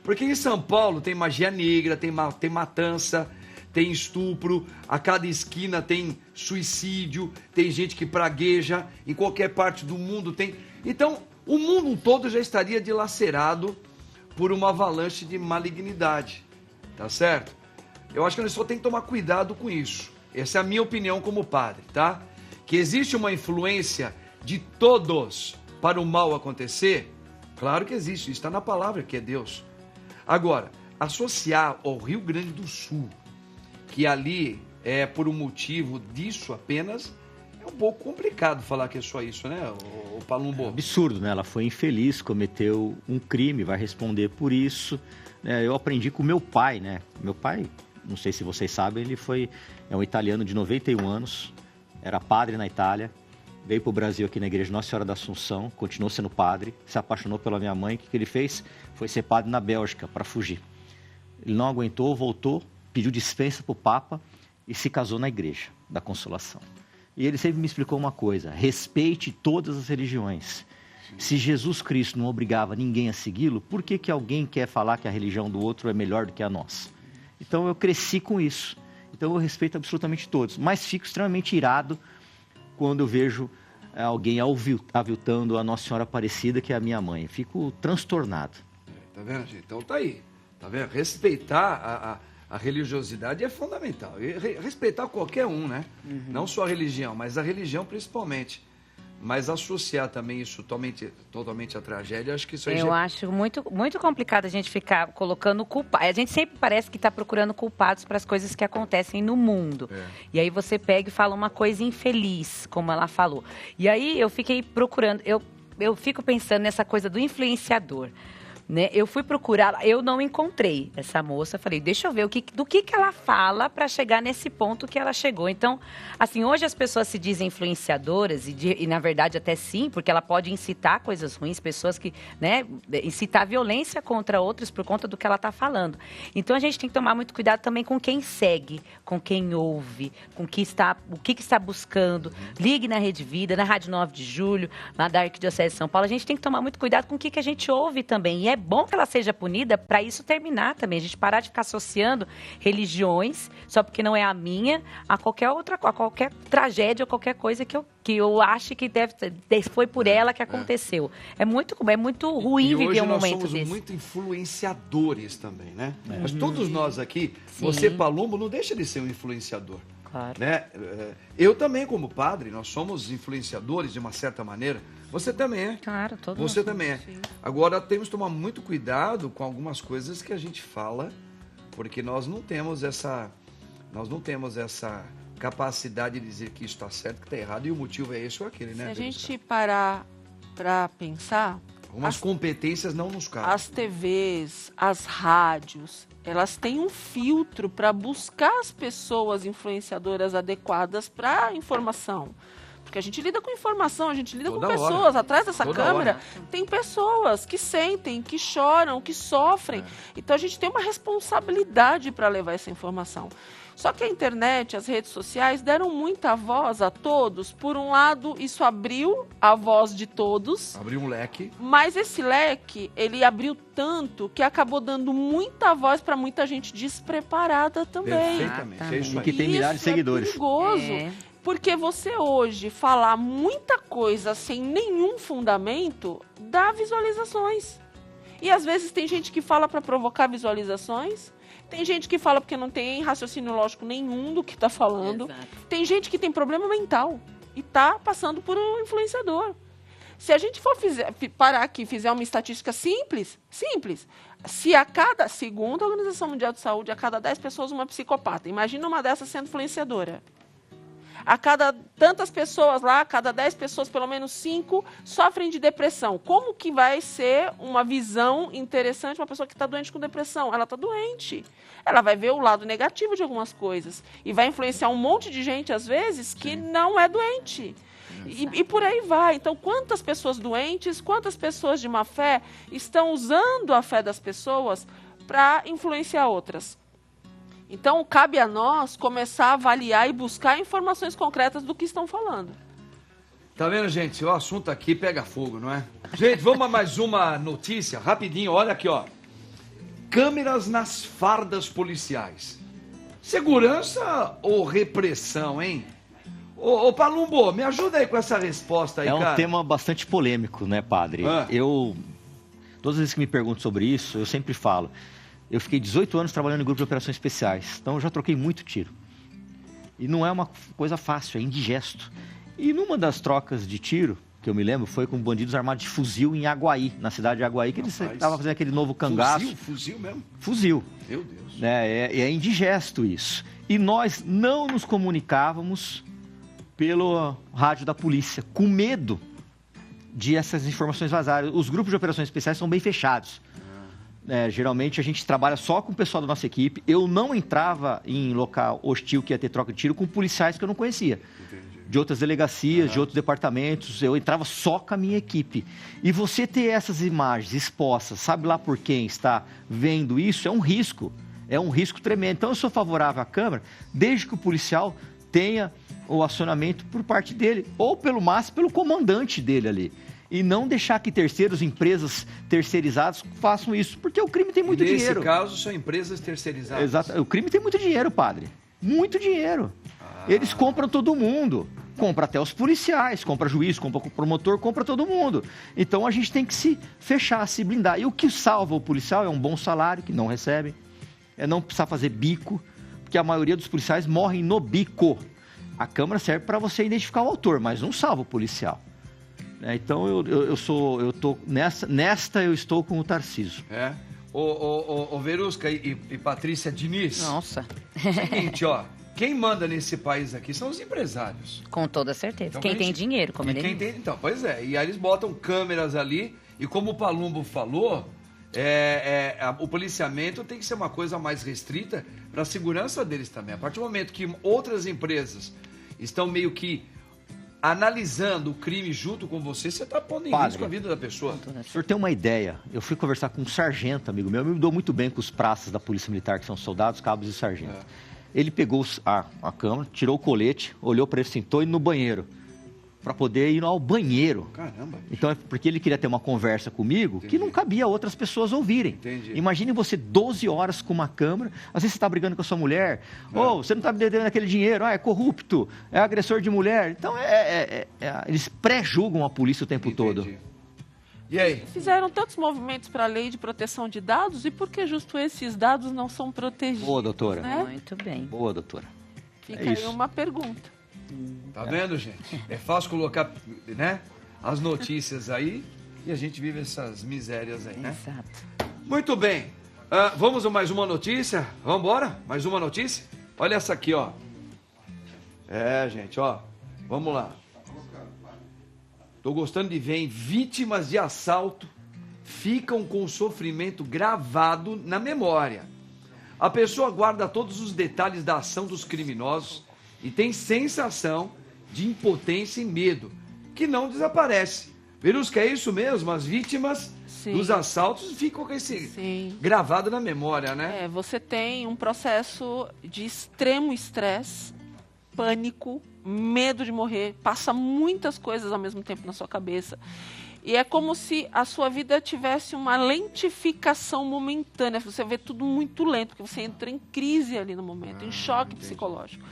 Porque em São Paulo tem magia negra, tem matança, tem estupro, a cada esquina tem suicídio, tem gente que pragueja, em qualquer parte do mundo tem. Então, o mundo todo já estaria dilacerado por uma avalanche de malignidade, tá certo? Eu acho que a gente só tem que tomar cuidado com isso. Essa é a minha opinião como padre, tá? Que existe uma influência de todos para o mal acontecer, claro que existe, está na palavra que é Deus. Agora, associar ao Rio Grande do Sul, que ali é por um motivo disso apenas, é um pouco complicado falar que é só isso, né, o Palumbo? É absurdo, né? Ela foi infeliz, cometeu um crime, vai responder por isso. Eu aprendi com meu pai, né? Meu pai, não sei se vocês sabem, ele é um italiano de 91 anos, era padre na Itália, veio para o Brasil aqui na igreja Nossa Senhora da Assunção, continuou sendo padre, se apaixonou pela minha mãe. O que ele fez? Foi ser padre na Bélgica para fugir. Ele não aguentou, voltou, pediu dispensa para o Papa e se casou na Igreja da Consolação. E ele sempre me explicou uma coisa: respeite todas as religiões. Se Jesus Cristo não obrigava ninguém a segui-lo, por que alguém quer falar que a religião do outro é melhor do que a nossa? Então eu cresci com isso. Então eu respeito absolutamente todos. Mas fico extremamente irado quando eu vejo alguém aviltando a Nossa Senhora Aparecida, que é a minha mãe. Fico transtornado. Tá vendo, gente? Então tá aí. Tá vendo? Respeitar a religiosidade é fundamental. E respeitar qualquer um, né? Uhum. Não só a religião, mas a religião principalmente. Mas associar também isso totalmente à tragédia, acho que isso aí... Eu acho muito, muito complicado a gente ficar colocando culpa. A gente sempre parece que está procurando culpados para as coisas que acontecem no mundo. É. E aí você pega e fala uma coisa infeliz, como ela falou. E aí eu fiquei procurando, eu fico pensando nessa coisa do influenciador. Né? Eu fui procurar, eu não encontrei essa moça, falei, deixa eu ver do que ela fala para chegar nesse ponto que ela chegou. Então, assim, hoje as pessoas se dizem influenciadoras e na verdade até sim, porque ela pode incitar coisas ruins, pessoas que, né, incitar violência contra outros por conta do que ela está falando. Então a gente tem que tomar muito cuidado também com quem segue, com quem ouve, com o que está buscando. Ligue na Rede Vida, na Rádio 9 de Julho, na da Arquidiocese de São Paulo. A gente tem que tomar muito cuidado com o que a gente ouve também. E é bom que ela seja punida para isso terminar também. A gente parar de ficar associando religiões, só porque não é a minha, a qualquer tragédia ou qualquer coisa que eu acho que foi por ela que aconteceu. É muito ruim viver um momento desse. E hoje nós somos muito influenciadores também, né? Mas todos nós aqui, sim. Você, Palumbo, não deixa de ser um influenciador. Claro. Né? Eu também, como padre, nós somos influenciadores de uma certa maneira. Você também é. Claro, todo mundo. Você também é. Sim. Agora, temos que tomar muito cuidado com algumas coisas que a gente fala, porque nós não temos essa capacidade de dizer que isso está certo, que está errado, e o motivo é esse ou aquele, né? Se a gente parar para pensar, Algumas competências não nos cabem. As TVs, as rádios, elas têm um filtro para buscar as pessoas influenciadoras adequadas para a informação. Porque a gente lida com informação, a gente lida Toda com hora. pessoas. Atrás dessa Toda câmera hora. tem pessoas que sentem, que choram, que sofrem. Então a gente tem uma responsabilidade para levar essa informação. Só que a internet, as redes sociais deram muita voz a todos. Por um lado, isso abriu a voz de todos. Abriu um leque. Mas esse leque, ele abriu tanto que acabou dando muita voz para muita gente despreparada também. Perfeitamente. É isso E aí. que tem milhares de Isso seguidores. É perigoso. É. Porque você hoje falar muita coisa sem nenhum fundamento dá visualizações. E às vezes tem gente que fala para provocar visualizações. Tem gente que fala porque não tem raciocínio lógico nenhum do que está falando. Exato. Tem gente que tem problema mental e está passando por um influenciador. Se a gente for parar aqui e fizer uma estatística simples, se segundo a Organização Mundial de Saúde, a cada 10 pessoas uma psicopata. Imagina uma dessas sendo influenciadora. A cada tantas pessoas lá, a cada 10 pessoas, pelo menos 5, sofrem de depressão. Como que vai ser uma visão interessante uma pessoa que está doente com depressão? Ela está doente. Ela vai ver o lado negativo de algumas coisas. E vai influenciar um monte de gente, às vezes, que não é doente. E por aí vai. Então, quantas pessoas doentes, quantas pessoas de má fé estão usando a fé das pessoas para influenciar outras? Então, cabe a nós começar a avaliar e buscar informações concretas do que estão falando. Tá vendo, gente? O assunto aqui pega fogo, não é? Gente, vamos a mais uma notícia, rapidinho. Olha aqui, ó. Câmeras nas fardas policiais. Segurança ou repressão, hein? Ô Palumbo, me ajuda aí com essa resposta aí, É cara. um tema bastante polêmico, né, padre? Todas as vezes que me perguntam sobre isso, eu sempre falo. Eu fiquei 18 anos trabalhando em grupo de operações especiais, então eu já troquei muito tiro. E não é uma coisa fácil, é indigesto. E numa das trocas de tiro, que eu me lembro, foi com bandidos armados de fuzil em Aguaí, na cidade de Aguaí, que eles estavam fazendo aquele novo cangaço. Fuzil mesmo? Fuzil. Meu Deus. É indigesto isso. E nós não nos comunicávamos pelo rádio da polícia, com medo de essas informações vazarem. Os grupos de operações especiais são bem fechados. Geralmente a gente trabalha só com o pessoal da nossa equipe. Eu não entrava em local hostil que ia ter troca de tiro com policiais que eu não conhecia. Entendi. De outras delegacias, de outros departamentos. Eu entrava só com a minha equipe. E você ter essas imagens expostas, sabe lá por quem está vendo isso, é um risco. É um risco tremendo. Então eu sou favorável à Câmara, desde que o policial tenha o acionamento por parte dele, ou pelo máximo pelo comandante dele ali. E não deixar que terceiros, empresas terceirizadas façam isso, porque o crime tem muito dinheiro. Nesse caso, são empresas terceirizadas. Exato. O crime tem muito dinheiro, padre. Muito dinheiro. Eles compram todo mundo. Compra até os policiais, compra juiz, compra o promotor, compra todo mundo. Então a gente tem que se fechar, se blindar. E o que salva o policial é um bom salário, que não recebem, é não precisar fazer bico, porque a maioria dos policiais morrem no bico. A câmera serve para você identificar o autor, mas não salva o policial. Então eu tô nesta eu estou com o Tarcísio. Ô Verusca e Patrícia Diniz. Nossa. Seguinte, ó. Quem manda nesse país aqui são os empresários. Com toda certeza. Então, quem tem dinheiro, como ele quem tem, então, pois é. E aí eles botam câmeras ali. E como o Palumbo falou, o policiamento tem que ser uma coisa mais restrita para a segurança deles também. A partir do momento que outras empresas estão meio que analisando o crime junto com você está pondo em risco a vida da pessoa. O senhor tem uma ideia? Eu fui conversar com um sargento, amigo meu, me dou muito bem com os praças da Polícia Militar, que são soldados, cabos e sargentos. Ele pegou a câmera, tirou o colete, olhou para ele, sentou e no banheiro, para poder ir ao banheiro. Caramba. Então é porque ele queria ter uma conversa comigo que não cabia outras pessoas ouvirem. Entendi. Imagine você 12 horas com uma câmera, às vezes você está brigando com a sua mulher, você não está devendo aquele dinheiro, é corrupto, é agressor de mulher. Então eles pré-julgam a polícia o tempo todo. E aí? Fizeram tantos movimentos para a lei de proteção de dados, e por que justo esses dados não são protegidos? Boa, doutora. Né? Muito bem. Boa, doutora. Fica aí uma pergunta. Tá vendo, gente? É fácil colocar, né, as notícias aí e a gente vive essas misérias aí, né? Exato. Muito bem. Vamos a mais uma notícia? Vamos embora? Mais uma notícia? Olha essa aqui, ó. Gente, ó. Vamos lá. Tô gostando de ver, hein? Vítimas de assalto ficam com o sofrimento gravado na memória. A pessoa guarda todos os detalhes da ação dos criminosos e tem sensação de impotência e medo, que não desaparece. Verusca, é isso mesmo? As vítimas dos assaltos ficam com esse gravado na memória, né? Você tem um processo de extremo estresse, pânico, medo de morrer, passa muitas coisas ao mesmo tempo na sua cabeça. E é como se a sua vida tivesse uma lentificação momentânea. Você vê tudo muito lento, porque você entra em crise ali no momento, em choque psicológico.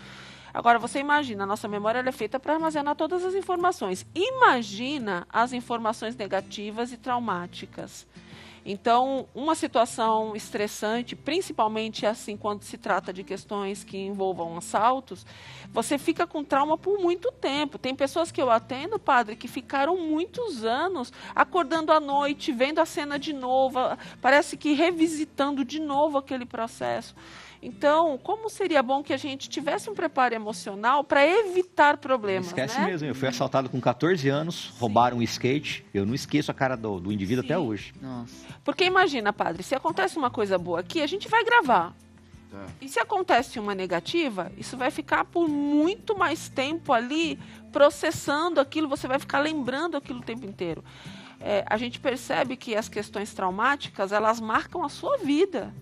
Agora, você imagina, a nossa memória ela é feita para armazenar todas as informações. Imagina as informações negativas e traumáticas. Então, uma situação estressante, principalmente assim quando se trata de questões que envolvam assaltos, você fica com trauma por muito tempo. Tem pessoas que eu atendo, padre, que ficaram muitos anos acordando à noite, vendo a cena de novo, parece que revisitando de novo aquele processo. Então, como seria bom que a gente tivesse um preparo emocional para evitar problemas, Esquece né? mesmo, eu fui assaltado com 14 anos, roubaram um skate, eu não esqueço a cara do indivíduo até hoje. Nossa. Porque imagina, padre, se acontece uma coisa boa aqui, a gente vai gravar. E se acontece uma negativa, isso vai ficar por muito mais tempo ali processando aquilo, você vai ficar lembrando aquilo o tempo inteiro. A gente percebe que as questões traumáticas, elas marcam a sua vida.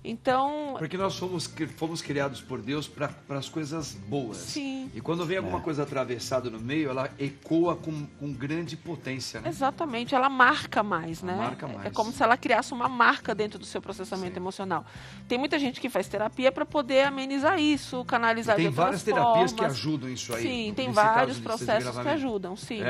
Então... Porque nós fomos criados por Deus para as coisas boas. Sim. E quando vem alguma coisa atravessada no meio, ela ecoa com grande potência, né? Exatamente, ela marca mais, né? Marca mais. É como se ela criasse uma marca dentro do seu processamento emocional. Tem muita gente que faz terapia para poder amenizar isso, canalizar de outras formas. Tem várias terapias que ajudam isso aí. Sim, tem vários processos que ajudam, sim.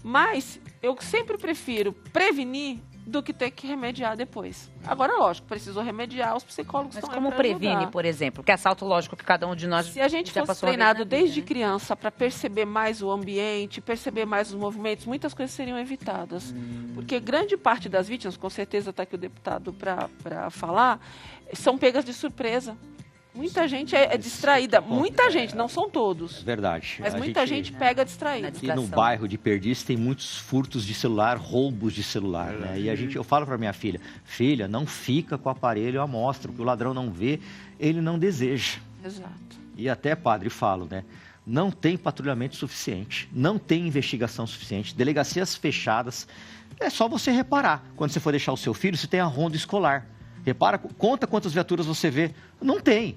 Mas eu sempre prefiro prevenir do que ter que remediar depois. Agora, lógico, precisou remediar, os psicólogos estão aí pra Mas como previne, ajudar. por exemplo? Porque assalto, lógico, que cada um de nós Se a gente já fosse passou uma vez treinado na vida, desde né? criança para perceber mais o ambiente, perceber mais os movimentos, muitas coisas seriam evitadas. Porque grande parte das vítimas, com certeza está aqui o deputado para falar, são pegas de surpresa. Muita gente é distraída. Muita gente, não são todos. Verdade. Mas muita gente pega distraída. Aqui no bairro de Perdiz tem muitos furtos de celular, roubos de celular, né? E eu falo para minha filha, não fica com o aparelho à mostra, porque o ladrão não vê, ele não deseja. Exato. E até, padre, falo, né? Não tem patrulhamento suficiente, não tem investigação suficiente, delegacias fechadas. É só você reparar. Quando você for deixar o seu filho, você tem a ronda escolar. Repara, conta quantas viaturas você vê. Não tem.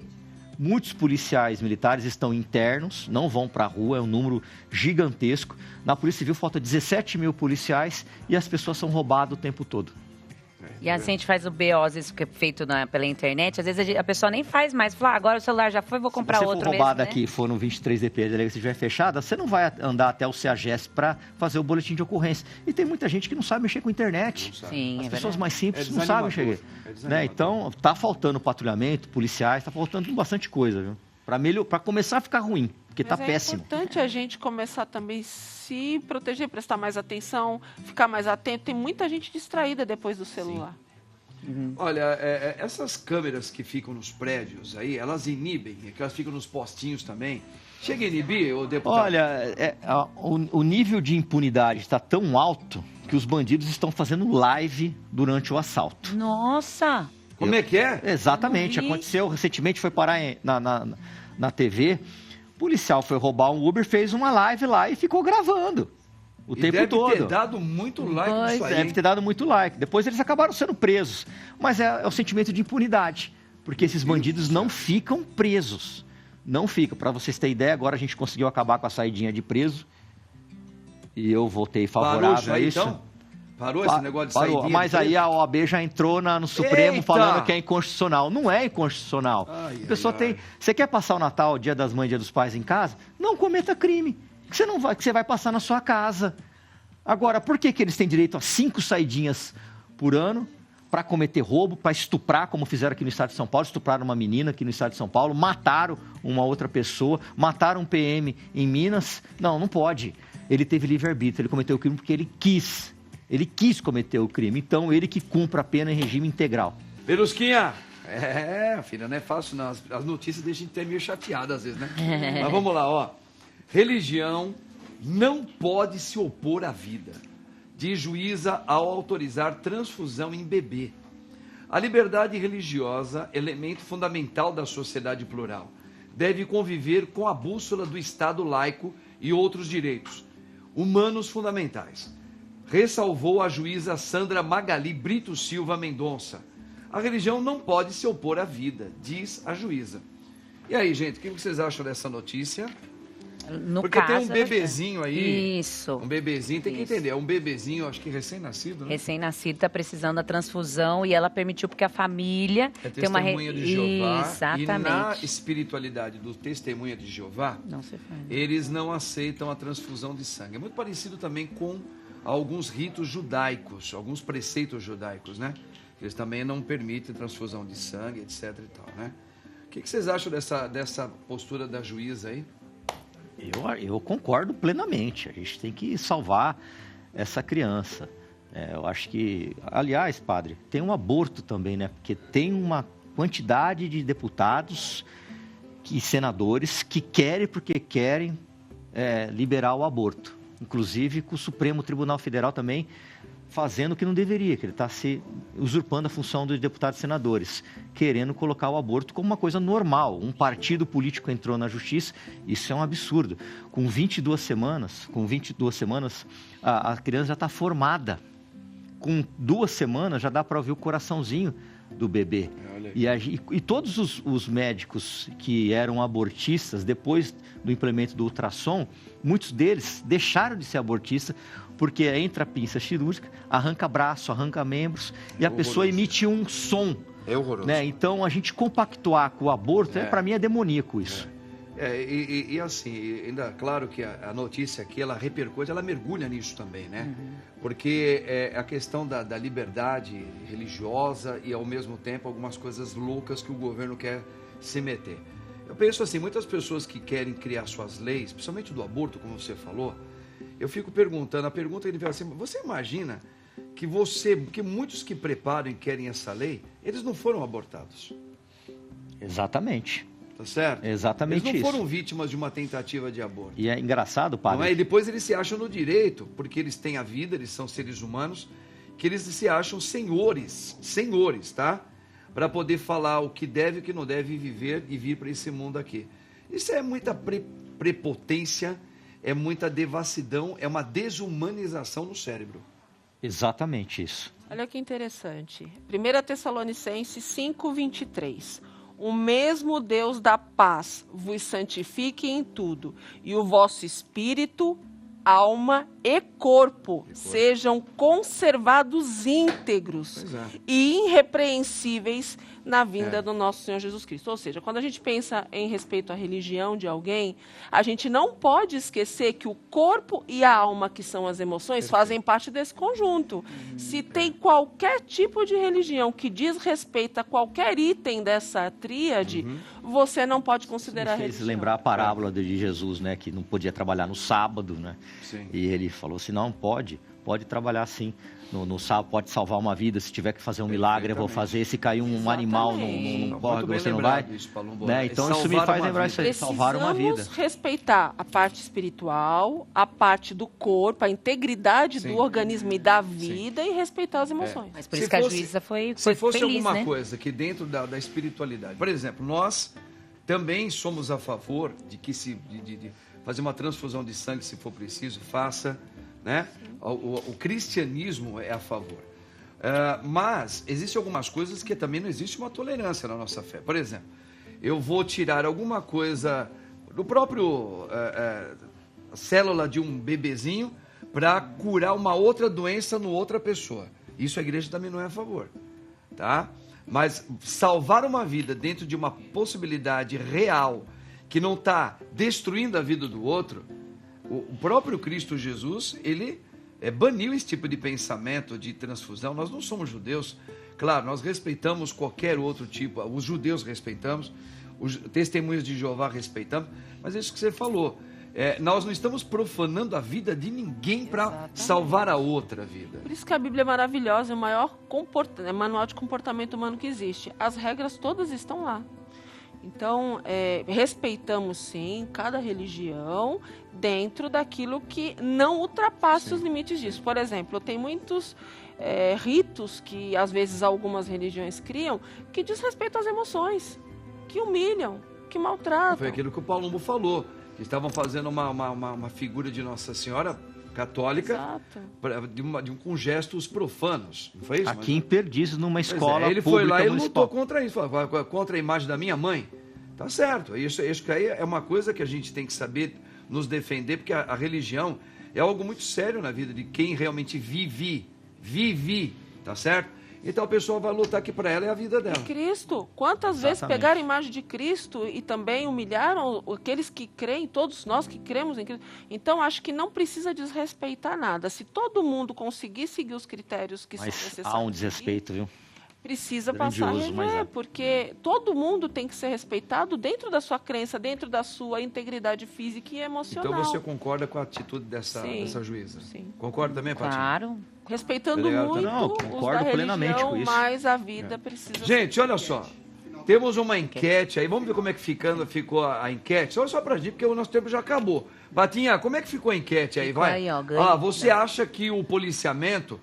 Muitos policiais militares estão internos, não vão para a rua, é um número gigantesco. Na Polícia Civil falta 17 mil policiais e as pessoas são roubadas o tempo todo. E assim a gente faz o BO, às vezes, que é feito pela internet, às vezes a pessoa nem faz mais. Fala, agora o celular já foi, vou comprar outro mesmo. Se você for roubado aqui e for no 23DP, a delegacia estiver fechada, você não vai andar até o CEAGESP para fazer o boletim de ocorrência. E tem muita gente que não sabe mexer com a internet. Sim, As pessoas mais simples não desanimador. sabem mexer. Né? Então, tá faltando patrulhamento, policiais, tá faltando bastante coisa, viu? Para começar a ficar ruim, porque tá péssimo. É importante a gente começar também se proteger, prestar mais atenção, ficar mais atento. Tem muita gente distraída depois do celular. Olha, essas câmeras que ficam nos prédios aí, elas inibem, que elas ficam nos postinhos também. Chega a inibir, ô deputado? Olha, o nível de impunidade está tão alto que os bandidos estão fazendo live durante o assalto. Nossa! Como é que é? Exatamente, aconteceu recentemente, foi parar na TV. O policial foi roubar um Uber, fez uma live lá e ficou gravando o tempo todo. Deve ter dado muito like nisso aí. Deve ter dado muito like. Depois eles acabaram sendo presos. Mas é o sentimento de impunidade, porque esses bandidos não ficam presos. Não ficam. Para vocês terem ideia, agora a gente conseguiu acabar com a saidinha de preso. E eu voltei favorável a isso. Então? Parou esse negócio de saidinha? Parou, mas aí a OAB já entrou no Supremo falando que é inconstitucional. Não é inconstitucional. A pessoa tem... Você quer passar o Natal, Dia das Mães, Dia dos Pais em casa? Não cometa crime. Que você vai passar na sua casa. Agora, por que eles têm direito a 5 saidinhas por ano para cometer roubo, para estuprar, como fizeram aqui no estado de São Paulo? Estupraram uma menina aqui no estado de São Paulo, mataram uma outra pessoa, mataram um PM em Minas. Não pode. Ele teve livre-arbítrio, ele cometeu o crime porque ele quis. Ele quis cometer o crime, então ele que cumpra a pena em regime integral. Perusquinha, filha, não é fácil não. As notícias deixam a gente até meio chateado às vezes, né? Mas vamos lá, ó. Religião não pode se opor à vida. diz juíza ao autorizar transfusão em bebê. A liberdade religiosa, elemento fundamental da sociedade plural, deve conviver com a bússola do Estado laico e outros direitos humanos fundamentais. Ressalvou a juíza Sandra Magali Brito Silva Mendonça. A religião não pode se opor à vida, diz a juíza. E aí, gente, o que vocês acham dessa notícia? Porque tem um bebezinho aí. Isso. Um bebezinho, tem que entender. É um bebezinho, acho que recém-nascido, né? Recém-nascido, está precisando da transfusão e ela permitiu porque a família tem uma... Testemunha de Jeová. Exatamente. E na espiritualidade do Testemunha de Jeová, Não se faz. eles não aceitam a transfusão de sangue. É muito parecido também com alguns ritos judaicos, alguns preceitos judaicos, né? Eles também não permitem transfusão de sangue, etc e tal, né? O que vocês acham dessa postura da juíza aí? Eu concordo plenamente. A gente tem que salvar essa criança. Eu acho que, aliás, padre, tem um aborto também, né? Porque tem uma quantidade de deputados e senadores que querem, porque querem liberar o aborto. Inclusive com o Supremo Tribunal Federal também fazendo o que não deveria, que ele está se usurpando a função dos deputados e senadores, querendo colocar o aborto como uma coisa normal. Um partido político entrou na justiça, isso é um absurdo. Com 22 semanas, a criança já está formada. Com 2 semanas já dá para ouvir o coraçãozinho do bebê. E todos os médicos que eram abortistas, depois do implemento do ultrassom, muitos deles deixaram de ser abortistas, porque entra a pinça cirúrgica, arranca braço, arranca membros, e a pessoa emite um som. É horroroso. Né? Então, a gente compactuar com o aborto, para mim, é demoníaco isso. E assim, ainda claro que a notícia aqui, ela repercute, ela mergulha nisso também, né? Porque a questão da liberdade religiosa e, ao mesmo tempo, algumas coisas loucas que o governo quer se meter. Eu penso assim, muitas pessoas que querem criar suas leis, principalmente do aborto, como você falou, eu fico perguntando, a pergunta ele fala assim, você imagina que muitos que preparam e querem essa lei, eles não foram abortados? Exatamente. Tá certo? Exatamente isso. Eles não foram vítimas de uma tentativa de aborto. E é engraçado, padre. Não é? E depois eles se acham no direito, porque eles têm a vida, eles são seres humanos, que eles se acham senhores, tá? Para poder falar o que deve e o que não deve viver e vir para esse mundo aqui. Isso é muita prepotência, é muita devassidão, é uma desumanização no cérebro. Exatamente isso. Olha que interessante. 1 Tessalonicenses 5:23. O mesmo Deus da paz vos santifique em tudo, e o vosso espírito, alma e corpo sejam conservados íntegros e irrepreensíveis na vinda do nosso Senhor Jesus Cristo. Ou seja, quando a gente pensa em respeito à religião de alguém, a gente não pode esquecer que o corpo e a alma, que são as emoções, fazem parte desse conjunto. Se tem qualquer tipo de religião que diz respeito a qualquer item dessa tríade, você não pode considerar religião. Fez lembrar a parábola de Jesus, né, que não podia trabalhar no sábado, né? Sim. E ele falou assim, não, pode trabalhar sim. No sábado pode salvar uma vida, se tiver que fazer um milagre eu vou fazer, se cair um animal num córrego você não vai, né? Então isso me faz lembrar isso aí, salvar uma vida. Precisamos respeitar a parte espiritual, a parte do corpo, a integridade do organismo e da vida e respeitar as emoções. Mas por isso que a juíza foi feliz, se fosse alguma né? coisa que dentro da espiritualidade, por exemplo, nós também somos a favor de que de fazer uma transfusão de sangue se for preciso, faça, né? O cristianismo é a favor. Mas existem algumas coisas que também não existe uma tolerância na nossa fé. Por exemplo, eu vou tirar alguma coisa do próprio célula de um bebezinho para curar uma outra doença no outra pessoa. Isso a igreja também não é a favor, tá? Mas salvar uma vida dentro de uma possibilidade real que não está destruindo a vida do outro, o próprio Cristo Jesus, ele baniu esse tipo de pensamento de transfusão. Nós não somos judeus, claro, nós respeitamos qualquer outro tipo, os judeus respeitamos, os testemunhos de Jeová respeitamos, mas é isso que você falou, nós não estamos profanando a vida de ninguém para salvar a outra vida. Por isso que a Bíblia é maravilhosa, é o maior manual de comportamento humano que existe. As regras todas estão lá. Então, respeitamos sim cada religião dentro daquilo que não ultrapasse os limites disso. Por exemplo, tem muitos ritos que às vezes algumas religiões criam que desrespeitam as emoções, que humilham, que maltratam. Foi aquilo que o Palumbo falou, que estavam fazendo uma figura de Nossa Senhora católica com gestos profanos. Não foi isso? Aqui em Perdizes, numa escola ele pública foi lá e municipal. lutou contra isso, contra a imagem da minha mãe. Tá certo. Isso aí é uma coisa que a gente tem que saber nos defender, porque a religião é algo muito sério na vida de quem realmente vive, tá certo? Então a pessoa vai lutar que para ela é a vida dela. Cristo, quantas vezes pegaram a imagem de Cristo e também humilharam aqueles que creem, todos nós que cremos em Cristo. Então acho que não precisa desrespeitar nada. Se todo mundo conseguir seguir os critérios que são necessários. Há um desrespeito, viu? Precisa passar a rever, porque todo mundo tem que ser respeitado dentro da sua crença, dentro da sua integridade física e emocional. Então você concorda com a atitude dessa juíza? Sim. Concorda também, Paty? Claro. Respeitando muito concordo plenamente religião, com isso. mas a vida precisa Gente, olha só. Temos uma enquete aí. Vamos ver como é que ficou a enquete. Olha só pra gente, porque o nosso tempo já acabou. Batinha, como é que ficou a enquete aí? Vai. Aí, ó, você acha que o policiamento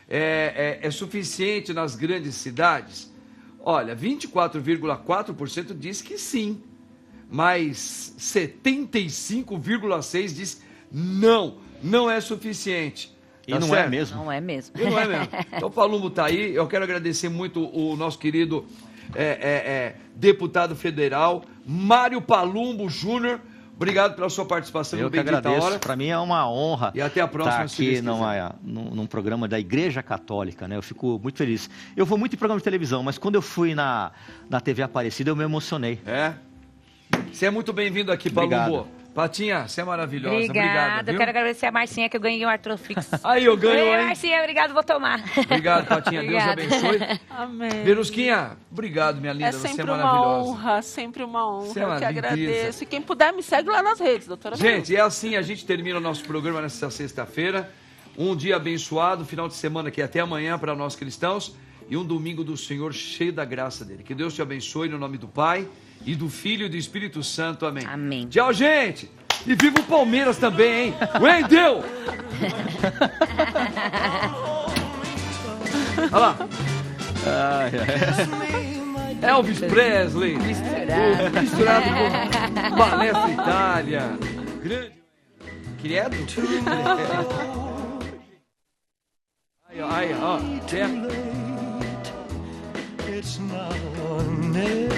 é suficiente nas grandes cidades? Olha, 24,4% diz que sim, mas 75,6% diz não é suficiente. E não é mesmo. Não é mesmo. E não é mesmo. Então o Palumbo tá aí, eu quero agradecer muito o nosso querido deputado federal, Mário Palumbo Júnior. Obrigado pela sua participação no Bendita Hora. Eu que agradeço. Para mim é uma honra e até a próxima, estar aqui num programa da Igreja Católica, né? Eu fico muito feliz. Eu vou muito em programa de televisão, mas quando eu fui na TV Aparecida, eu me emocionei. Você é muito bem-vindo aqui, Palumbo. Patinha, você é maravilhosa. Obrigado, eu quero agradecer a Marcinha, que eu ganhei um Artrofix. Aí, eu ganho, hein? Marcinha, obrigado, vou tomar. Obrigado, Patinha. Deus abençoe. Amém. Verusquinha, obrigado, minha linda. É sempre você é uma maravilhosa. honra, sempre uma honra. Você é uma eu que lindeza. agradeço. E quem puder, me segue lá nas redes, doutora. Gente, é assim, a gente termina o nosso programa nesta sexta-feira. Um dia abençoado, final de semana aqui até amanhã para nós cristãos. E um domingo do Senhor cheio da graça dele. Que Deus te abençoe no nome do Pai e do Filho e do Espírito Santo. Amém. Amém. Tchau, gente. E viva o Palmeiras também, hein? Wendel! Olha lá. Elvis Presley. Misturado com Balestra Itália. Grande. Credo. Aí, ó. It's now or never.